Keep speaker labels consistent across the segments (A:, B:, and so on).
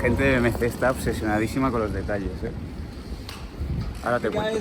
A: gente de BMC está obsesionadísima con los detalles, ¿eh? Ahora te cuento.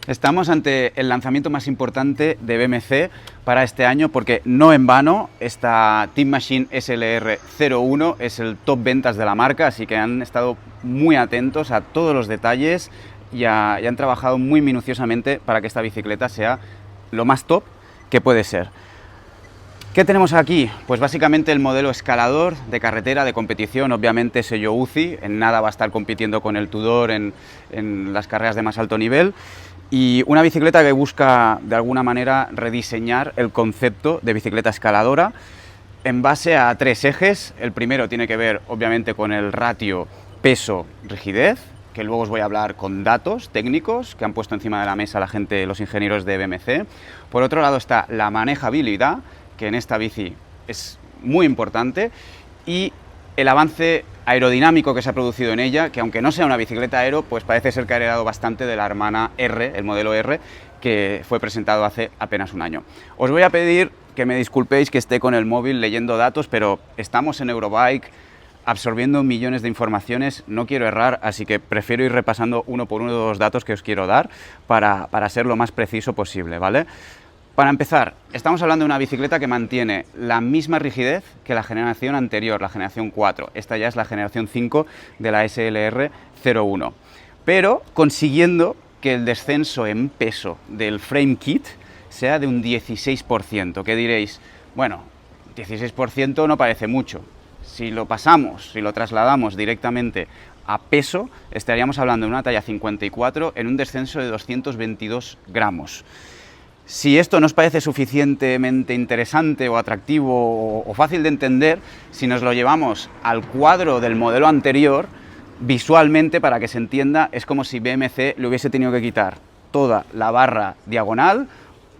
A: Estamos ante el lanzamiento más importante de BMC para este año porque no en vano esta Team Machine SLR 01 es el top ventas de la marca, así que han estado muy atentos a todos los detalles y han trabajado muy minuciosamente para que esta bicicleta sea lo más top que puede ser. ¿Qué tenemos aquí? Pues básicamente el modelo escalador de carretera de competición, obviamente sello UCI, en nada va a estar compitiendo con el Tudor en las carreras de más alto nivel. Y una bicicleta que busca de alguna manera rediseñar el concepto de bicicleta escaladora en base a tres ejes. El primero tiene que ver obviamente con el ratio peso-rigidez, que luego os voy a hablar con datos técnicos que han puesto encima de la mesa la gente, los ingenieros de BMC. Por otro lado está la manejabilidad, que en esta bici es muy importante, y el avance aerodinámico que se ha producido en ella, que aunque no sea una bicicleta aero, pues parece ser que ha heredado bastante de la hermana R, el modelo R, que fue presentado hace apenas un año. Os voy a pedir que me disculpéis que esté con el móvil leyendo datos, pero estamos en Eurobike, absorbiendo millones de informaciones, no quiero errar, así que prefiero ir repasando uno por uno los datos que os quiero dar para ser lo más preciso posible, ¿vale? Para empezar, estamos hablando de una bicicleta que mantiene la misma rigidez que la generación anterior, la generación 4. Esta ya es la generación 5 de la SLR 01. Pero consiguiendo que el descenso en peso del frame kit sea de un 16%. ¿Qué diréis? Bueno, 16% no parece mucho. Si lo pasamos, si lo trasladamos directamente a peso, estaríamos hablando de una talla 54 en un descenso de 222 gramos. Si esto no os parece suficientemente interesante o atractivo o fácil de entender, si nos lo llevamos al cuadro del modelo anterior, visualmente, para que se entienda, es como si BMC le hubiese tenido que quitar toda la barra diagonal,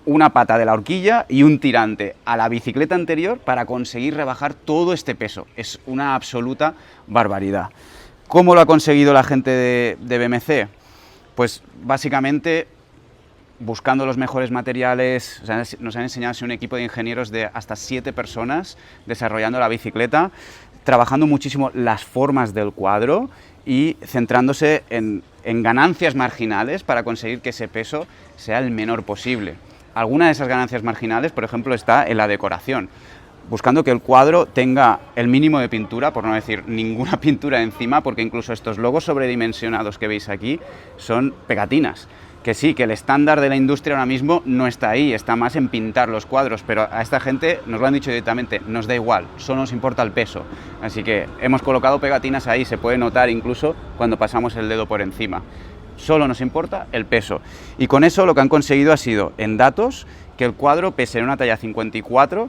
A: una pata de la horquilla y un tirante a la bicicleta anterior para conseguir rebajar todo este peso. Es una absoluta barbaridad. ¿Cómo lo ha conseguido la gente de BMC? Pues básicamente buscando los mejores materiales. Nos han enseñado a ser un equipo de ingenieros de hasta 7 personas desarrollando la bicicleta, trabajando muchísimo las formas del cuadro y centrándose en ganancias marginales para conseguir que ese peso sea el menor posible. Alguna de esas ganancias marginales, por ejemplo, está en la decoración, buscando que el cuadro tenga el mínimo de pintura, por no decir ninguna pintura encima, porque incluso estos logos sobredimensionados que veis aquí son pegatinas. Que sí, que el estándar de la industria ahora mismo no está ahí, está más en pintar los cuadros, pero a esta gente nos lo han dicho directamente, nos da igual, solo nos importa el peso. Así que hemos colocado pegatinas ahí, se puede notar incluso cuando pasamos el dedo por encima. Solo nos importa el peso. Y con eso lo que han conseguido ha sido, en datos, que el cuadro pese en una talla 54,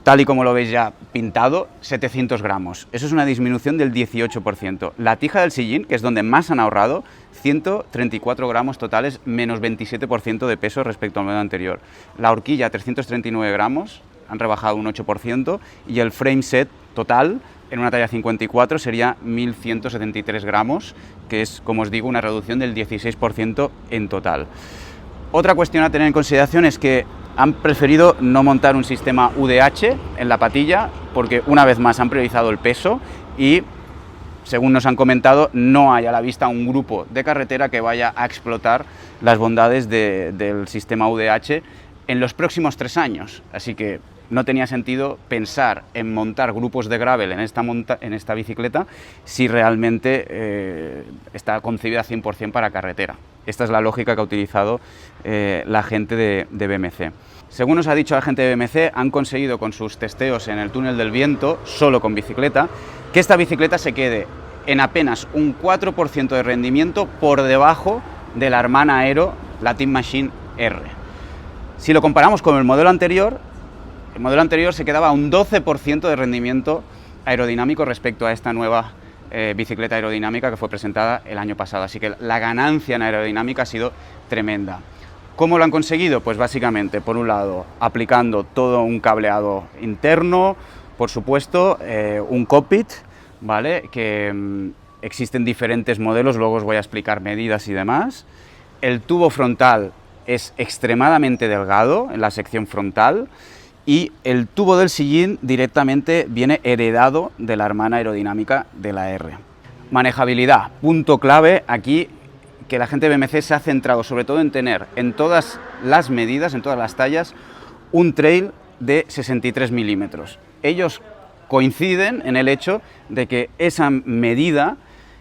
A: tal y como lo veis ya pintado, 700 gramos. Eso es una disminución del 18%. La tija del sillín, que es donde más han ahorrado, 134 gramos totales, menos 27% de peso respecto al modelo anterior. La horquilla, 339 gramos, han rebajado un 8%, y el frame set total, en una talla 54, sería 1.173 gramos, que es, como os digo, una reducción del 16% en total. Otra cuestión a tener en consideración es que han preferido no montar un sistema UDH en la patilla porque una vez más han priorizado el peso y, según nos han comentado, no hay a la vista un grupo de carretera que vaya a explotar las bondades del sistema UDH en los próximos 3 años. Así que no tenía sentido pensar en montar grupos de gravel en esta bicicleta si realmente está concebida 100% para carretera. Esta es la lógica que ha utilizado la gente de BMC. Según nos ha dicho la gente de BMC, han conseguido con sus testeos en el túnel del viento, solo con bicicleta, que esta bicicleta se quede en apenas un 4% de rendimiento por debajo de la hermana aero, la Team Machine R. Si lo comparamos con el modelo anterior se quedaba a un 12% de rendimiento aerodinámico respecto a esta nueva bicicleta aerodinámica que fue presentada el año pasado. Así que la ganancia en aerodinámica ha sido tremenda. ¿Cómo lo han conseguido? Pues básicamente, por un lado, aplicando todo un cableado interno, por supuesto, un cockpit, ¿vale? Que existen diferentes modelos, luego os voy a explicar medidas y demás. El tubo frontal es extremadamente delgado en la sección frontal y el tubo del sillín directamente viene heredado de la hermana aerodinámica de la R. Manejabilidad, punto clave aquí, que la gente de BMC se ha centrado sobre todo en tener en todas las medidas, en todas las tallas, un trail de 63 milímetros. Ellos coinciden en el hecho de que esa medida,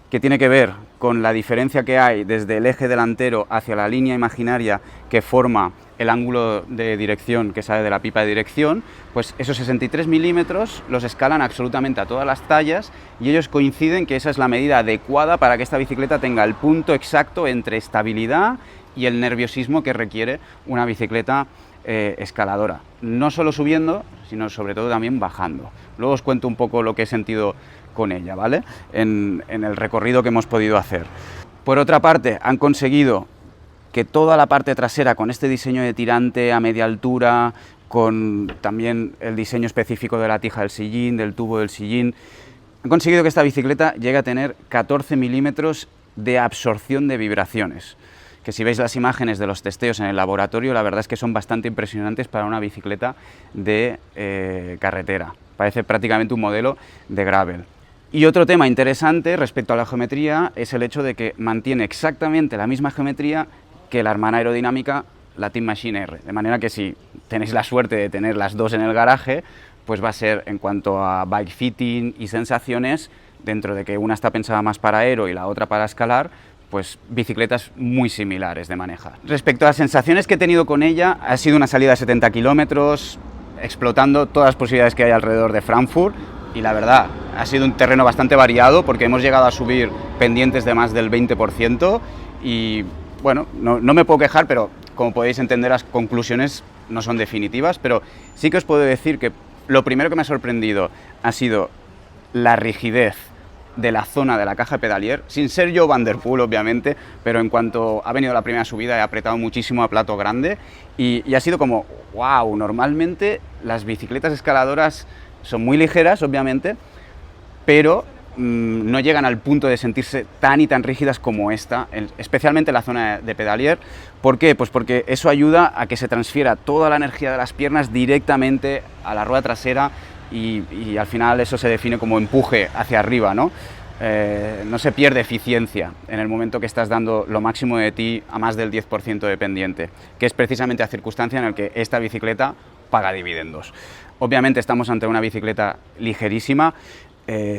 A: que tiene que ver con la diferencia que hay desde el eje delantero hacia la línea imaginaria que forma el ángulo de dirección que sale de la pipa de dirección, pues esos 63 milímetros los escalan absolutamente a todas las tallas y ellos coinciden que esa es la medida adecuada para que esta bicicleta tenga el punto exacto entre estabilidad y el nerviosismo que requiere una bicicleta escaladora. No solo subiendo, sino sobre todo también bajando. Luego os cuento un poco lo que he sentido con ella, ¿vale? En el recorrido que hemos podido hacer. Por otra parte, han conseguido que toda la parte trasera, con este diseño de tirante a media altura, con también el diseño específico de la tija del sillín, del tubo del sillín, han conseguido que esta bicicleta llegue a tener 14 milímetros de absorción de vibraciones, que si veis las imágenes de los testeos en el laboratorio, la verdad es que son bastante impresionantes para una bicicleta de carretera. Parece prácticamente un modelo de gravel. Y otro tema interesante respecto a la geometría es el hecho de que mantiene exactamente la misma geometría que la hermana aerodinámica, la Team Machine R. De manera que si tenéis la suerte de tener las dos en el garaje, pues va a ser, en cuanto a bike fitting y sensaciones, dentro de que una está pensada más para aero y la otra para escalar, pues bicicletas muy similares de manejar. Respecto a las sensaciones que he tenido con ella, ha sido una salida de 70 kilómetros, explotando todas las posibilidades que hay alrededor de Frankfurt, y la verdad, ha sido un terreno bastante variado porque hemos llegado a subir pendientes de más del 20% y bueno, no me puedo quejar, pero como podéis entender las conclusiones no son definitivas, pero sí que os puedo decir que lo primero que me ha sorprendido ha sido la rigidez de la zona de la caja de pedalier, sin ser yo Van der Poel obviamente, pero en cuanto ha venido la primera subida he apretado muchísimo a plato grande y ha sido como, wow, normalmente las bicicletas escaladoras son muy ligeras obviamente, pero no llegan al punto de sentirse tan y tan rígidas como esta, especialmente en la zona de pedalier. ¿Por qué? Pues porque eso ayuda a que se transfiera toda la energía de las piernas directamente a la rueda trasera y al final eso se define como empuje hacia arriba, ¿no? No se pierde eficiencia en el momento que estás dando lo máximo de ti a más del 10% de pendiente, que es precisamente la circunstancia en la que esta bicicleta paga dividendos. Obviamente estamos ante una bicicleta ligerísima,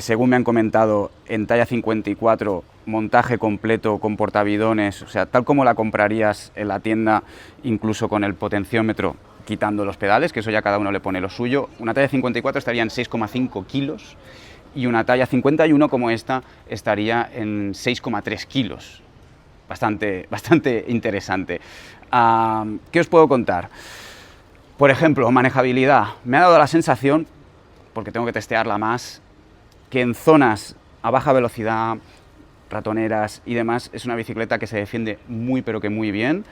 A: según me han comentado, en talla 54, montaje completo con portabidones, o sea, tal como la comprarías en la tienda, incluso con el potenciómetro, quitando los pedales, que eso ya cada uno le pone lo suyo. Una talla 54 estaría en 6,5 kilos y una talla 51 como esta estaría en 6,3 kilos. Bastante interesante. ¿Qué os puedo contar? Por ejemplo, manejabilidad. Me ha dado la sensación, porque tengo que testearla más, que en zonas a baja velocidad, ratoneras y demás, es una bicicleta que se defiende muy pero que muy bien,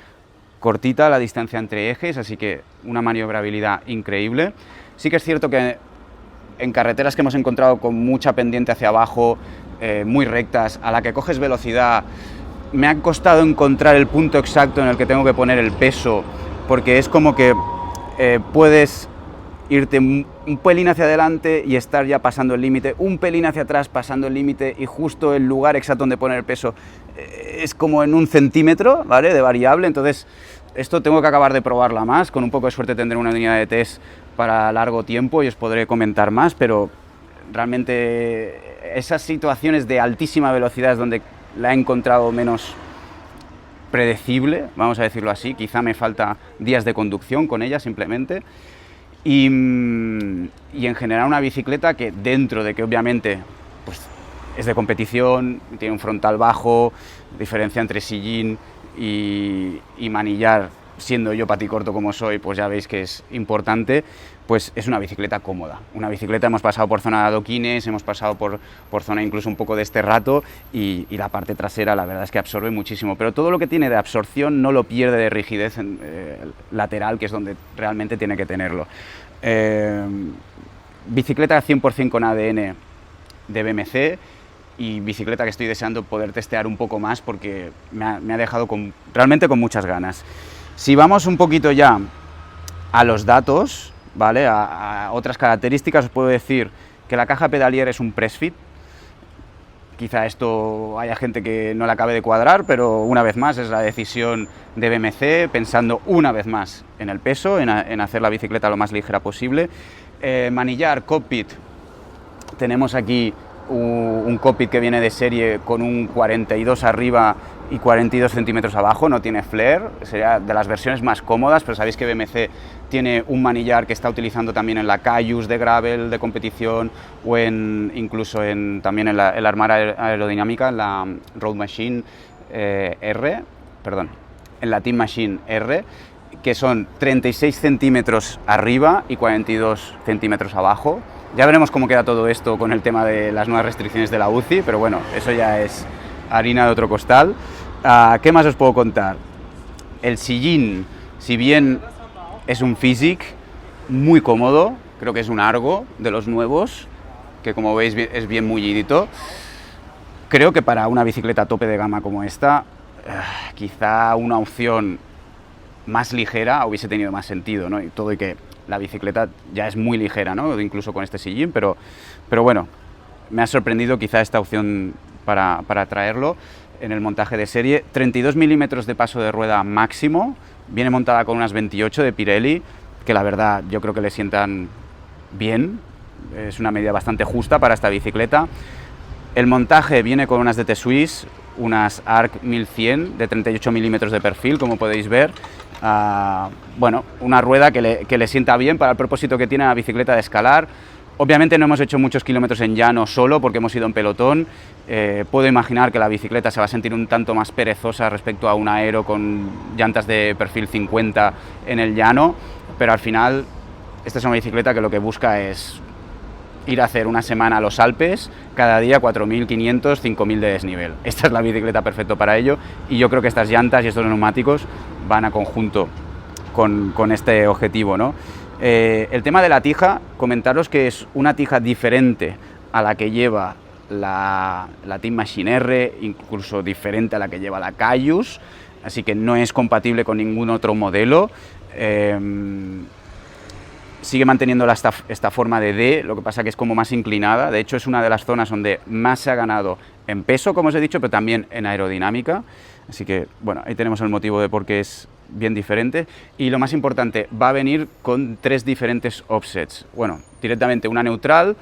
A: cortita la distancia entre ejes, así que una maniobrabilidad increíble. Sí que es cierto que en carreteras que hemos encontrado con mucha pendiente hacia abajo, muy rectas, a la que coges velocidad, me ha costado encontrar el punto exacto en el que tengo que poner el peso, porque es como que puedes irte un pelín hacia adelante y estar ya pasando el límite, un pelín hacia atrás pasando el límite y justo el lugar exacto donde poner el peso es como en 1 centímetro, ¿vale?, de variable. Entonces esto tengo que acabar de probarla más, con un poco de suerte tendré una unidad de test para largo tiempo y os podré comentar más, pero realmente esas situaciones de altísima velocidad es donde la he encontrado menos predecible, vamos a decirlo así. Quizá me falta días de conducción con ella simplemente. Y en general una bicicleta que, dentro de que obviamente pues, es de competición, tiene un frontal bajo, diferencia entre sillín y manillar, siendo yo paticorto como soy, pues ya veis que es importante, pues es una bicicleta cómoda. Una bicicleta, hemos pasado por zona de adoquines, hemos pasado por zona incluso un poco de esterrato y la parte trasera la verdad es que absorbe muchísimo, pero todo lo que tiene de absorción no lo pierde de rigidez lateral, que es donde realmente tiene que tenerlo. Bicicleta 100% con ADN de BMC y bicicleta que estoy deseando poder testear un poco más porque me ha dejado realmente con muchas ganas. Si vamos un poquito ya a los datos, ¿vale? A otras características, os puedo decir que la caja pedalier es un press fit. Quizá esto haya gente que no le acabe de cuadrar, pero una vez más es la decisión de BMC, pensando una vez más en el peso, en hacer la bicicleta lo más ligera posible. Manillar, cockpit, tenemos aquí un cockpit que viene de serie con un 42 arriba y 42 centímetros abajo, no tiene flare, sería de las versiones más cómodas, pero sabéis que BMC tiene un manillar que está utilizando también en la Cayus de gravel de competición o incluso también en la Armada aerodinámica, en la Road Machine R, perdón, en la Team Machine R, que son 36 centímetros arriba y 42 centímetros abajo. Ya veremos cómo queda todo esto con el tema de las nuevas restricciones de la UCI, pero bueno, eso ya es harina de otro costal. ¿Qué más os puedo contar? El sillín, si bien es un Physic muy cómodo, creo que es un Argo de los nuevos, que como veis es bien mullidito. Creo que para una bicicleta a tope de gama como esta, quizá una opción más ligera hubiese tenido más sentido, ¿no? Y todo y que la bicicleta ya es muy ligera, ¿no? Incluso con este sillín, pero bueno, me ha sorprendido quizá esta opción para traerlo en el montaje de serie. 32 milímetros de paso de rueda máximo, viene montada con unas 28 de Pirelli, que la verdad yo creo que le sientan bien, es una medida bastante justa para esta bicicleta. El montaje viene con unas DT Swiss, unas ARC 1100 de 38 milímetros de perfil, como podéis ver. Bueno, una rueda que le sienta bien para el propósito que tiene la bicicleta de escalar. Obviamente no hemos hecho muchos kilómetros en llano solo porque hemos ido en pelotón. Puedo imaginar que la bicicleta se va a sentir un tanto más perezosa respecto a un aero con llantas de perfil 50 en el llano, pero al final esta es una bicicleta que lo que busca es ir a hacer una semana a los Alpes, cada día 4.500, 5.000 de desnivel. Esta es la bicicleta perfecta para ello y yo creo que estas llantas y estos neumáticos van a conjunto con este objetivo, ¿no? El tema de la tija, comentaros que es una tija diferente a la que lleva la Team Machine R, incluso diferente a la que lleva la Cayus, así que no es compatible con ningún otro modelo. Sigue manteniendo esta forma de D, lo que pasa que es como más inclinada. De hecho, es una de las zonas donde más se ha ganado en peso, como os he dicho, pero también en aerodinámica. Así que, bueno, ahí tenemos el motivo de por qué es bien diferente. Y lo más importante, va a venir con 3 diferentes offsets. Bueno, directamente una neutral,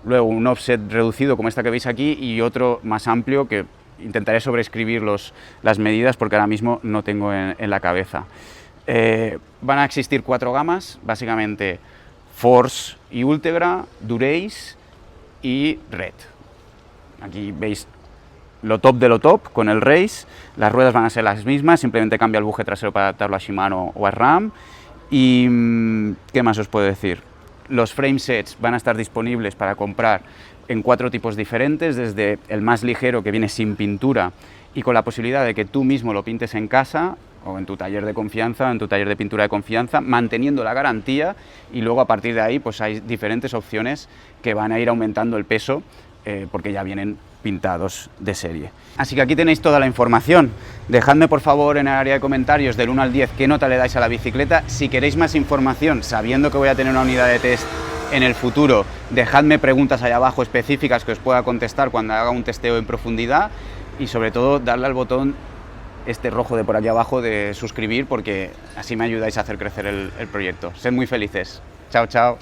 A: luego un offset reducido como esta que veis aquí y otro más amplio que intentaré sobreescribir las medidas porque ahora mismo no tengo en la cabeza. Van a existir 4 gamas, básicamente Force y Ultegra, Durace y Red. Aquí veis lo top de lo top con el Race, las ruedas van a ser las mismas, simplemente cambia el buje trasero para adaptarlo a Shimano o a SRAM. Y ¿qué más os puedo decir? Los frame sets van a estar disponibles para comprar en 4 tipos diferentes, desde el más ligero que viene sin pintura y con la posibilidad de que tú mismo lo pintes en casa o en tu taller de confianza, en tu taller de pintura de confianza, manteniendo la garantía, y luego a partir de ahí pues hay diferentes opciones que van a ir aumentando el peso porque ya vienen pintados de serie. Así que aquí tenéis toda la información. Dejadme por favor en el área de comentarios del 1 al 10 qué nota le dais a la bicicleta. Si queréis más información, sabiendo que voy a tener una unidad de test en el futuro, dejadme preguntas ahí abajo específicas que os pueda contestar cuando haga un testeo en profundidad, y sobre todo darle al botón este rojo de por aquí abajo de suscribir, porque así me ayudáis a hacer crecer el proyecto. Sed muy felices. Chao, chao.